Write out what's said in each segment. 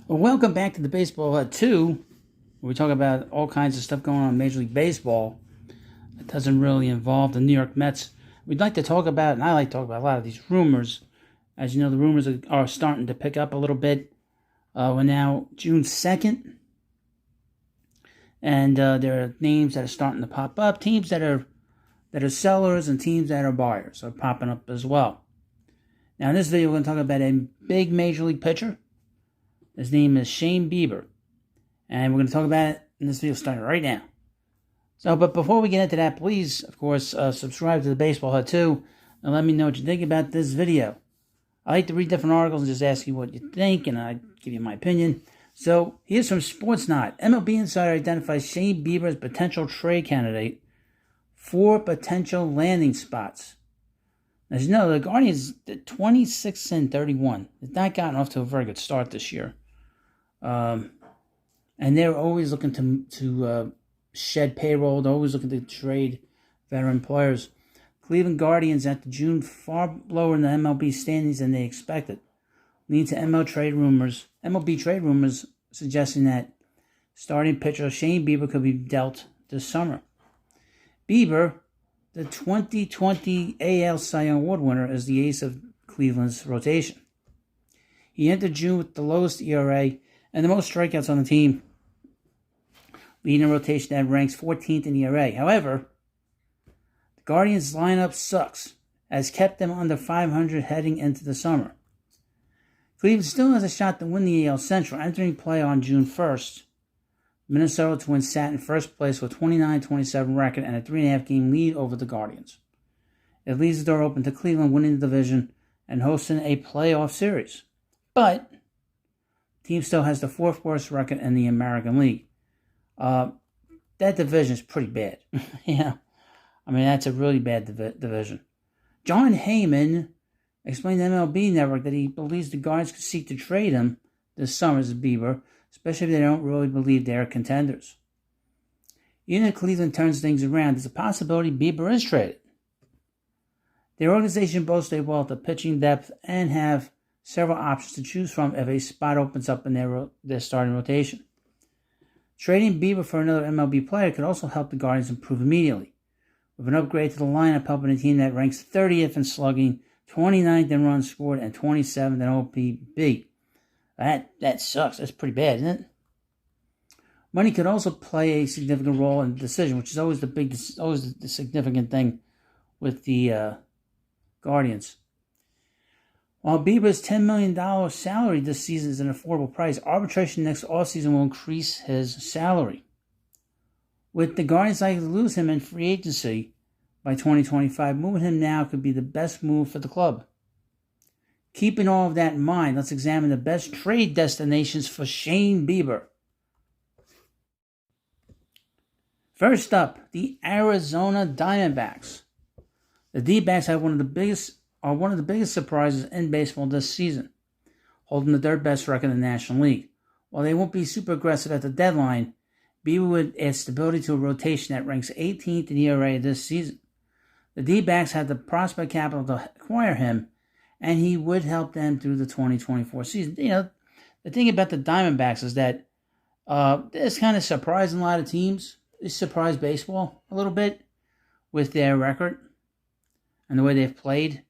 Well, welcome back to the Baseball Hut 2, where we talk about all kinds of stuff going on in Major League Baseball that doesn't really involve the New York Mets. We'd like to talk about, and I like to talk about a lot of these rumors. As you know, the rumors are starting to pick up a little bit. We're now June 2nd, and there are names that are starting to pop up. Teams that are sellers and teams that are buyers are popping up as well. Now, in this video, we're going to talk about a big Major League pitcher. His name is Shane Bieber, and we're going to talk about it in this video starting right now. But before we get into that, please, of course, subscribe to the Baseball Hut 2 and let me know what you think about this video. I like to read different articles and just ask you what you think, and I give you my opinion. So here's from Sportsnot. MLB Insider identifies Shane Bieber as potential trade candidate for potential landing spots. As you know, the Guardians did 26-31. They've not gotten off to a very good start this year. And they're always looking to shed payroll. They're always looking to trade veteran players. Cleveland Guardians at the June far lower in the MLB standings than they expected, leading to MLB Trade Rumors suggesting that starting pitcher Shane Bieber could be dealt this summer. Bieber, the 2020 AL Cy Young Award winner, is the ace of Cleveland's rotation. He entered June with the lowest ERA and the most strikeouts on the team, leading a rotation that ranks 14th in ERA. However, the Guardians' lineup sucks, has kept them under 500 heading into the summer. Cleveland still has a shot to win the AL Central, entering play on June 1st. Minnesota Twins sat in first place with a 29-27 record and a 3.5-game lead over the Guardians. It leaves the door open to Cleveland winning the division and hosting a playoff series. But the team still has the fourth worst record in the American League. That division is pretty bad. That's a really bad division. John Heyman explained to MLB Network that he believes the Guardians could seek to trade him this summer as Bieber, especially if they don't really believe they're contenders. Even if Cleveland turns things around, there's a possibility Bieber is traded. Their organization boasts a wealth of pitching depth and have several options to choose from if a spot opens up in their starting rotation. Trading Bieber for another MLB player could also help the Guardians improve immediately, with an upgrade to the lineup helping a team that ranks 30th in slugging, 29th in runs scored, and 27th in OPB. That sucks. That's pretty bad, isn't it? Money could also play a significant role in the decision, which is always the significant thing with the Guardians. While Bieber's $10 million salary this season is an affordable price, arbitration next offseason will increase his salary. With the Guardians likely to lose him in free agency by 2025, moving him now could be the best move for the club. Keeping all of that in mind, let's examine the best trade destinations for Shane Bieber. First up, the Arizona Diamondbacks. The D-backs are one of the biggest surprises in baseball this season, holding the third best record in the National League. While they won't be super aggressive at the deadline, Bieber would add stability to a rotation that ranks 18th in ERA this season. The D-backs had the prospect capital to acquire him, and he would help them through the 2024 season. The thing about the Diamondbacks is that this kind of surprising a lot of teams. They surprised baseball a little bit with their record and the way they've played.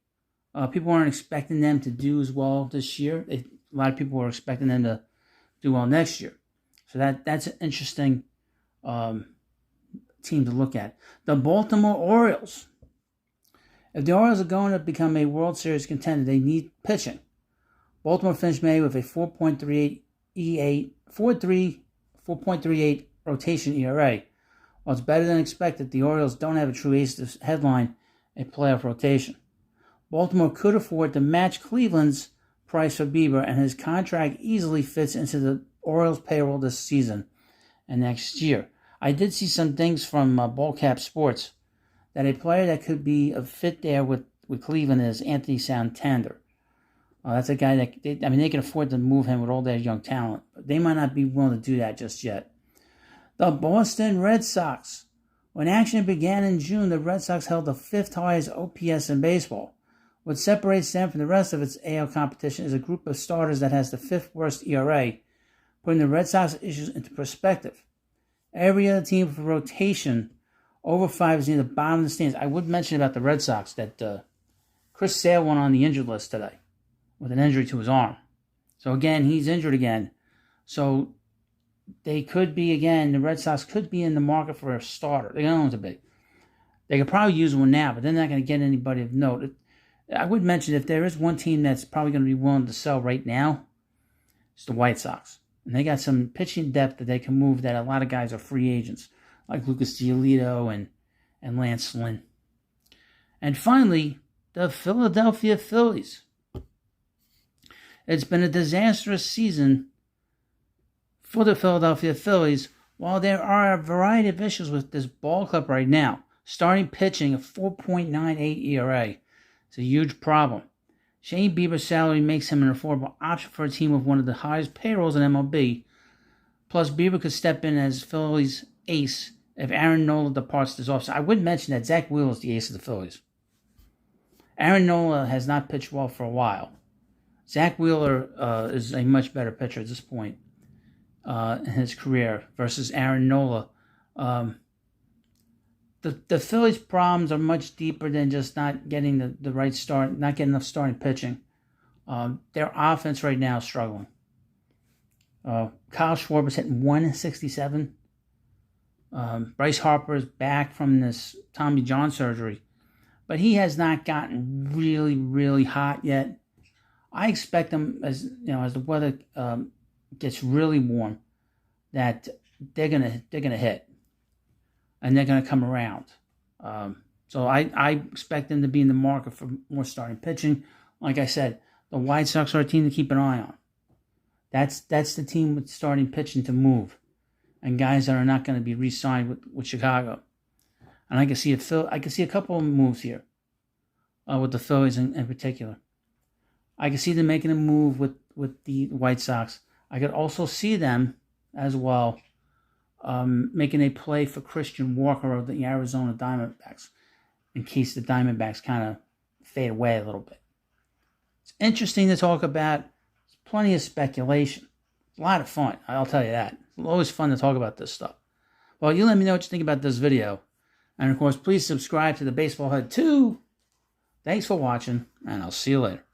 People weren't expecting them to do as well this year. A lot of people were expecting them to do well next year. So that's an interesting team to look at. The Baltimore Orioles. If the Orioles are going to become a World Series contender, they need pitching. Baltimore finished May with a 4.38 rotation ERA. While it's better than expected, the Orioles don't have a true ace to headline a playoff rotation. Baltimore could afford to match Cleveland's price for Bieber, and his contract easily fits into the Orioles' payroll this season and next year. I did see some things from Ballcap Sports that a player that could be a fit there with Cleveland is Anthony Santander. That's a guy that they can afford to move him with all their young talent, but they might not be willing to do that just yet. The Boston Red Sox. When action began in June, the Red Sox held the fifth highest OPS in baseball. What separates them from the rest of its AL competition is a group of starters that has the fifth worst ERA, putting the Red Sox issues into perspective. Every other team with rotation over 5 is near the bottom of the standings. I would mention about the Red Sox that Chris Sale went on the injured list today with an injury to his arm. So again, he's injured again. So they could be, again, the Red Sox could be in the market for a starter. They're going to be. They could probably use one now, but they're not going to get anybody of note. I would mention if there is one team that's probably going to be willing to sell right now, it's the White Sox. And they got some pitching depth that they can move that a lot of guys are free agents, like Lucas Giolito and Lance Lynn. And finally, the Philadelphia Phillies. It's been a disastrous season for the Philadelphia Phillies. While there are a variety of issues with this ball club right now, starting pitching a 4.98 ERA. It's a huge problem. Shane Bieber's salary makes him an affordable option for a team with one of the highest payrolls in MLB. Plus, Bieber could step in as Phillies' ace if Aaron Nola departs this offseason. I would mention that Zach Wheeler is the ace of the Phillies. Aaron Nola has not pitched well for a while. Zach Wheeler is a much better pitcher at this point in his career versus Aaron Nola. The Phillies' problems are much deeper than just not getting the right start, not getting enough starting pitching. Their offense right now is struggling. Kyle Schwarber's hitting 167. Bryce Harper is back from this Tommy John surgery, but he has not gotten really, really hot yet. I expect them, as the weather gets really warm, that they're gonna hit. And they're going to come around. So I expect them to be in the market for more starting pitching. Like I said, the White Sox are a team to keep an eye on. That's the team with starting pitching to move. And guys that are not going to be re-signed with Chicago. And I can see a couple of moves here with the Phillies in particular. I can see them making a move with the White Sox. I could also see them as well making a play for Christian Walker of the Arizona Diamondbacks in case the Diamondbacks kind of fade away a little bit. It's interesting to talk about. There's plenty of speculation. It's a lot of fun, I'll tell you that. It's always fun to talk about this stuff. Well, you let me know what you think about this video. And, of course, please subscribe to the Baseball Head 2. Thanks for watching, and I'll see you later.